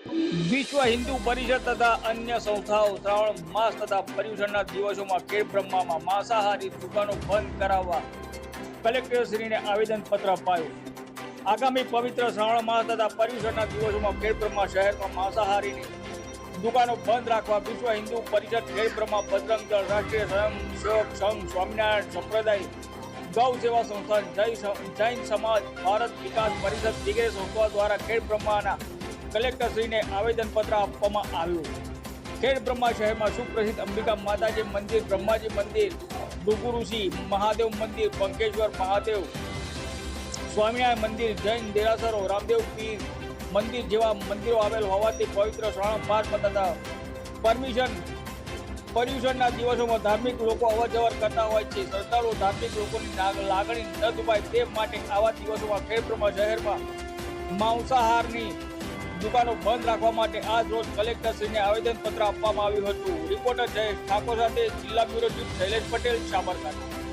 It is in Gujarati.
વિશ્વ હિન્દુ પરિષદ તથા અન્ય સંસ્થાઓ શ્રાવણ માસ તથા પર્યુષણના દિવસોમાં ખેડબ્રહ્મામાં માંસાહારી દુકાનો બંધ કરાવવા કલેક્ટરશ્રીને આવેદનપત્ર અપાયું. આગામી પવિત્ર શ્રાવણ માસ તથા પર્યુષણના દિવસોમાં ખેડબ્રહ્મા શહેરમાં માંસાહારીની દુકાનો બંધ રાખવા વિશ્વ હિન્દુ પરિષદ, ખેડબ્રહ્મા, બજરંગ દળ, રાષ્ટ્રીય સ્વયંસેવક સંઘ, સ્વામિનારાયણ સંપ્રદાય, ગૌ સેવા સંસ્થા, જૈન સમાજ, ભારત વિકાસ પરિષદ વગેરે સંસ્થાઓ દ્વારા ખેડબ્રહ્માના કલેક્ટરશ્રીને આવેદનપત્ર આપવામાં આવ્યું. ખેડબ્રહ્મા શહેરમાં સુપ્રસિદ્ધ અંબિકા માતાજી મંદિર, બ્રહ્માજી મંદિર, ભૃગુ ઋષિ મહાદેવ મંદિર, પંકેશ્વર મહાદેવ, સ્વામિનારાયણ મંદિર, જૈન દેરાસરો, રામદેવ પીર મંદિર જેવા મંદિરો આવેલ હોવાથી પવિત્ર શ્રાવણ માસ તથા પર્યુષણના દિવસોમાં ધાર્મિક લોકો અવરજવર કરતા હોય છે. શ્રદ્ધાળુઓ ધાર્મિક લોકોની લાગણી ન દુભાય તે માટે આવા દિવસોમાં ખેડબ્રહ્મા શહેરમાં માંસાહારની દુકાનો બંધ રાખવા માટે આજ રોજ કલેક્ટરશ્રીને આવેદનપત્ર આપવામાં આવ્યું હતું. રિપોર્ટર જયેશ ઠાકોર સાથે જિલ્લા બ્યુરો ચીફ શૈલેષ પટેલ, સાબરકાંઠા.